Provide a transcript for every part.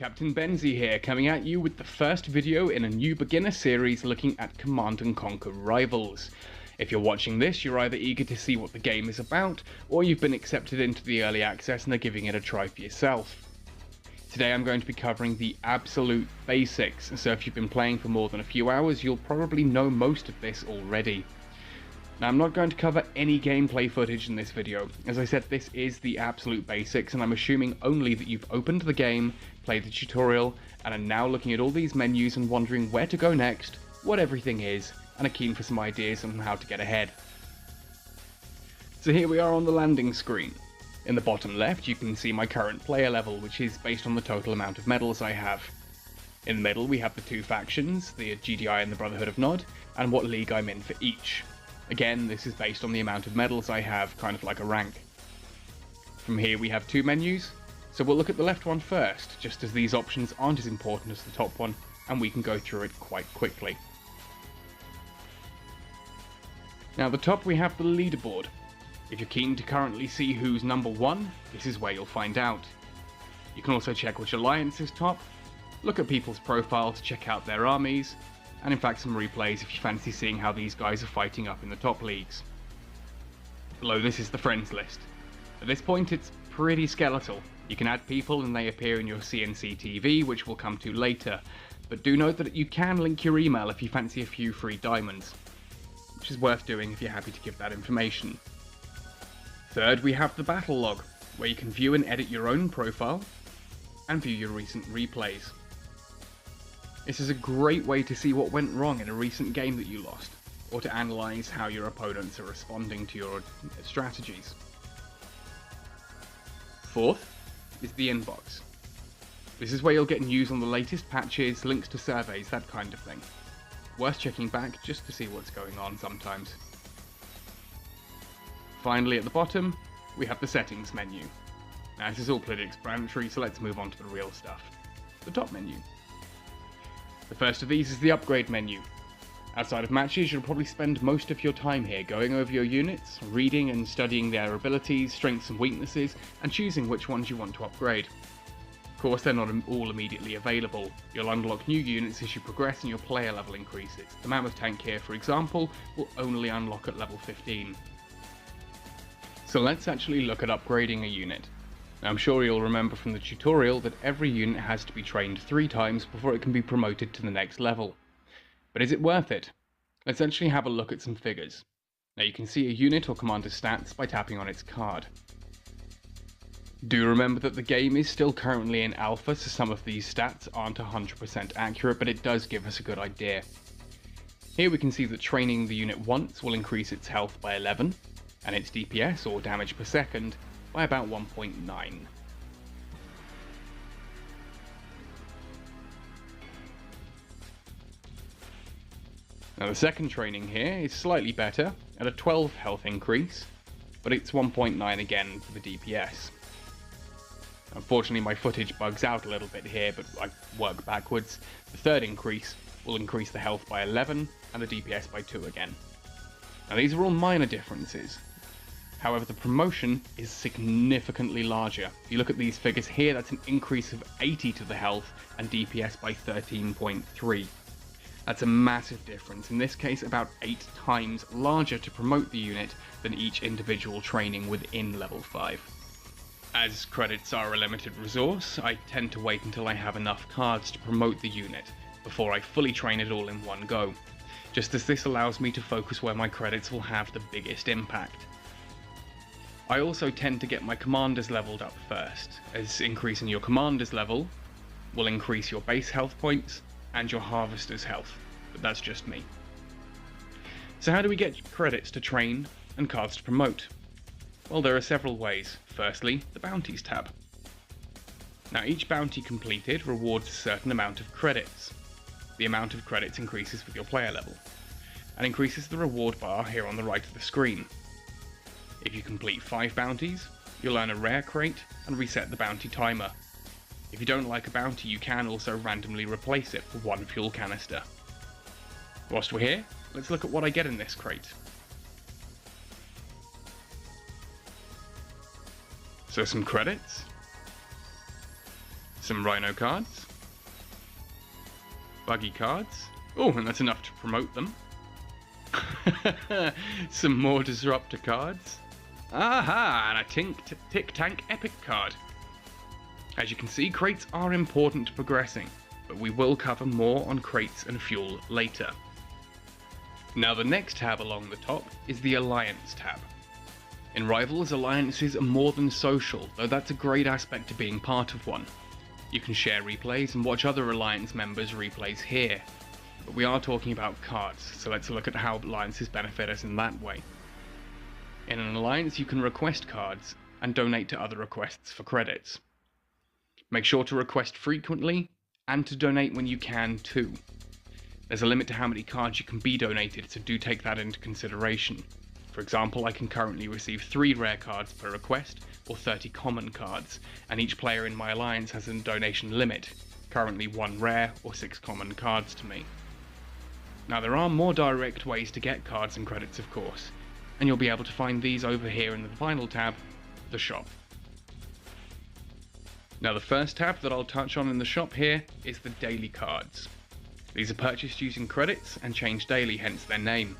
Captain Benzie here, coming at you with the first video in a new beginner series looking at Command & Conquer Rivals. If you're watching this, you're either eager to see what the game is about, or you've been accepted into the early access and are giving it a try for yourself. Today I'm going to be covering the absolute basics, so if you've been playing for more than a few hours, you'll probably know most of this already. Now, I'm not going to cover any gameplay footage in this video. As I said, this is the absolute basics, and I'm assuming only that you've opened the game, played the tutorial, and are now looking at all these menus and wondering where to go next, what everything is, and are keen for some ideas on how to get ahead. So here we are on the landing screen. In the bottom left, you can see my current player level, which is based on the total amount of medals I have. In the middle, we have the two factions, the GDI and the Brotherhood of Nod, and what league I'm in for each. Again, this is based on the amount of medals I have, kind of like a rank. From here we have two menus, so we'll look at the left one first, just as these options aren't as important as the top one, and we can go through it quite quickly. Now at the top we have the leaderboard. If you're keen to currently see who's number one, this is where you'll find out. You can also check which alliance is top, look at people's profile to check out their armies, and in fact some replays if you fancy seeing how these guys are fighting up in the top leagues. Below this is the friends list. At this point it's pretty skeletal. You can add people and they appear in your CNC TV, which we'll come to later, but do note that you can link your email if you fancy a few free diamonds, which is worth doing if you're happy to give that information. Third, we have the battle log, where you can view and edit your own profile and view your recent replays. This is a great way to see what went wrong in a recent game that you lost, or to analyse how your opponents are responding to your strategies. Fourth is the inbox. This is where you'll get news on the latest patches, links to surveys, that kind of thing. Worth checking back just to see what's going on sometimes. Finally, at the bottom, we have the settings menu. Now this is all pretty explanatory, so let's move on to the real stuff. The top menu. The first of these is the upgrade menu. Outside of matches, you'll probably spend most of your time here going over your units, reading and studying their abilities, strengths and weaknesses, and choosing which ones you want to upgrade. Of course, they're not all immediately available. You'll unlock new units as you progress and your player level increases. The Mammoth tank here, for example, will only unlock at level 15. So let's actually look at upgrading a unit. Now, I'm sure you'll remember from the tutorial that every unit has to be trained 3 times before it can be promoted to the next level. But is it worth it? Let's actually have a look at some figures. Now you can see a unit or commander's stats by tapping on its card. Do remember that the game is still currently in alpha, so some of these stats aren't 100% accurate, but it does give us a good idea. Here we can see that training the unit once will increase its health by 11, and its DPS, or damage per second, by about 1.9. Now the second training here is slightly better, at a 12 health increase, but it's 1.9 again for the DPS. Unfortunately my footage bugs out a little bit here, but I work backwards. The third increase will increase the health by 11 and the DPS by 2 again. Now these are all minor differences. However, the promotion is significantly larger. If you look at these figures here, that's an increase of 80 to the health and DPS by 13.3. That's a massive difference, in this case about 8 times larger to promote the unit than each individual training within level 5. As credits are a limited resource, I tend to wait until I have enough cards to promote the unit before I fully train it all in one go, just as this allows me to focus where my credits will have the biggest impact. I also tend to get my commanders leveled up first, as increasing your commander's level will increase your base health points and your harvester's health, but that's just me. So how do we get credits to train and cards to promote? Well, there are several ways. Firstly, the Bounties tab. Now each bounty completed rewards a certain amount of credits. The amount of credits increases with your player level, and increases the reward bar here on the right of the screen. If you complete 5 bounties, you'll earn a rare crate and reset the bounty timer. If you don't like a bounty, you can also randomly replace it for 1 fuel canister. Whilst we're here, let's look at what I get in this crate. So some credits, Some Rhino cards. Buggy cards. Oh, and that's enough to promote them. Some more Disruptor cards. Aha, and a Tick Tank Epic card. As you can see, crates are important to progressing, but we will cover more on crates and fuel later. Now the next tab along the top is the Alliance tab. In Rivals, alliances are more than social, though that's a great aspect to being part of one. You can share replays and watch other Alliance members' replays here. But we are talking about cards, so let's look at how alliances benefit us in that way. In an alliance, you can request cards and donate to other requests for credits. Make sure to request frequently and to donate when you can too. There's a limit to how many cards you can be donated, so do take that into consideration. For example, I can currently receive 3 rare cards per request, or 30 common cards, and each player in my alliance has a donation limit, currently 1 rare or 6 common cards to me. Now there are more direct ways to get cards and credits of course, and you'll be able to find these over here in the final tab, the shop. Now the first tab that I'll touch on in the shop here is the daily cards. These are purchased using credits and change daily, hence their name.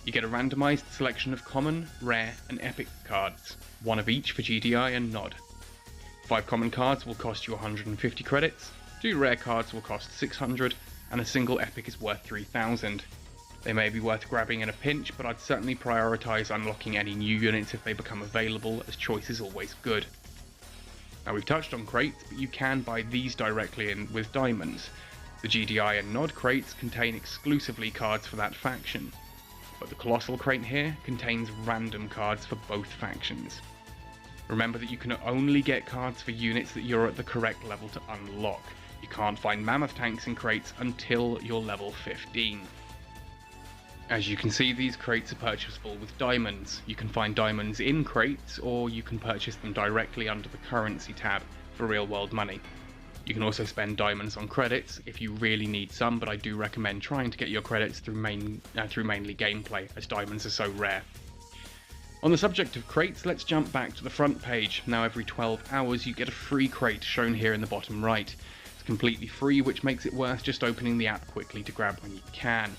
You get a randomized selection of common, rare and epic cards, 1 of each for GDI and Nod. 5 common cards will cost you 150 credits, 2 rare cards will cost 600, and a single epic is worth 3000. They may be worth grabbing in a pinch, but I'd certainly prioritise unlocking any new units if they become available, as choice is always good. Now we've touched on crates, but you can buy these directly in with diamonds. The GDI and Nod crates contain exclusively cards for that faction, but the Colossal crate here contains random cards for both factions. Remember that you can only get cards for units that you're at the correct level to unlock. You can't find Mammoth tanks in crates until you're level 15. As you can see, these crates are purchasable with diamonds. You can find diamonds in crates, or you can purchase them directly under the currency tab for real world money. You can also spend diamonds on credits if you really need some, but I do recommend trying to get your credits through mainly gameplay, as diamonds are so rare. On the subject of crates, let's jump back to the front page. Now every 12 hours you get a free crate shown here in the bottom right. It's completely free, which makes it worth just opening the app quickly to grab when you can.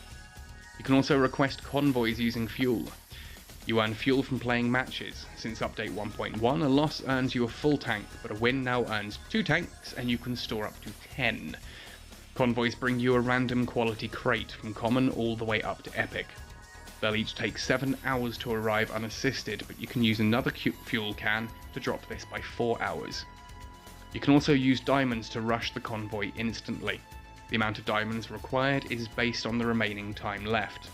You can also request convoys using fuel. You earn fuel from playing matches. Since update 1.1, a loss earns you a full tank, but a win now earns 2 tanks and you can store up to 10. Convoys bring you a random quality crate from common all the way up to epic. They'll each take 7 hours to arrive unassisted, but you can use another fuel can to drop this by 4 hours. You can also use diamonds to rush the convoy instantly. The amount of diamonds required is based on the remaining time left.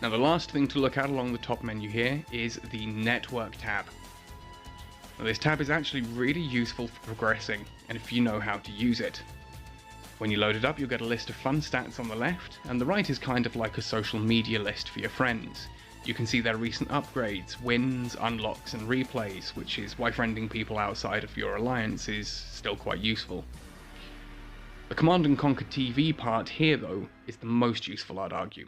Now the last thing to look at along the top menu here is the Network tab. Now this tab is actually really useful for progressing, and if you know how to use it. When you load it up, you'll get a list of fun stats on the left, and the right is kind of like a social media list for your friends. You can see their recent upgrades, wins, unlocks and replays, which is why friending people outside of your alliance is still quite useful. The Command & Conquer TV part here though is the most useful, I'd argue.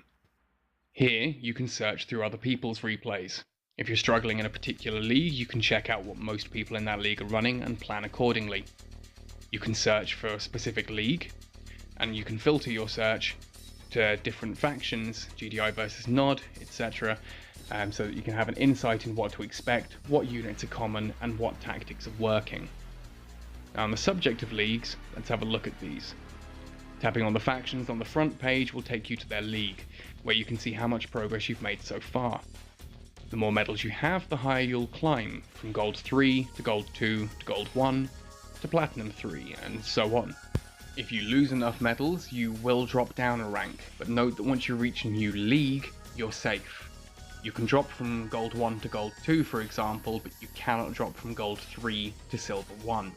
Here you can search through other people's replays. If you're struggling in a particular league, you can check out what most people in that league are running and plan accordingly. You can search for a specific league, and you can filter your search to different factions, GDI versus Nod, etc., so that you can have an insight in what to expect, what units are common, and what tactics are working. Now on the subject of leagues, let's have a look at these. Tapping on the factions on the front page will take you to their league, where you can see how much progress you've made so far. The more medals you have, the higher you'll climb, from Gold 3 to Gold 2 to Gold 1 to Platinum 3, and so on. If you lose enough medals, you will drop down a rank, but note that once you reach a new league, you're safe. You can drop from Gold 1 to Gold 2, for example, but you cannot drop from Gold 3 to Silver 1.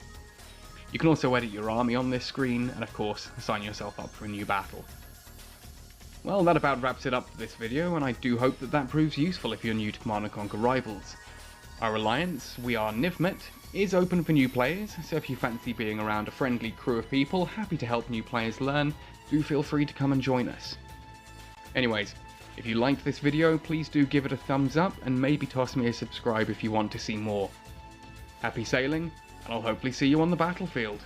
You can also edit your army on this screen, and of course, sign yourself up for a new battle. Well, that about wraps it up for this video, and I do hope that that proves useful if you're new to Command & Conquer Rivals. Our alliance, We Are Nivmet, is open for new players, so if you fancy being around a friendly crew of people happy to help new players learn, do feel free to come and join us. Anyways, if you liked this video, please do give it a thumbs up, and maybe toss me a subscribe if you want to see more. Happy sailing, and I'll hopefully see you on the battlefield.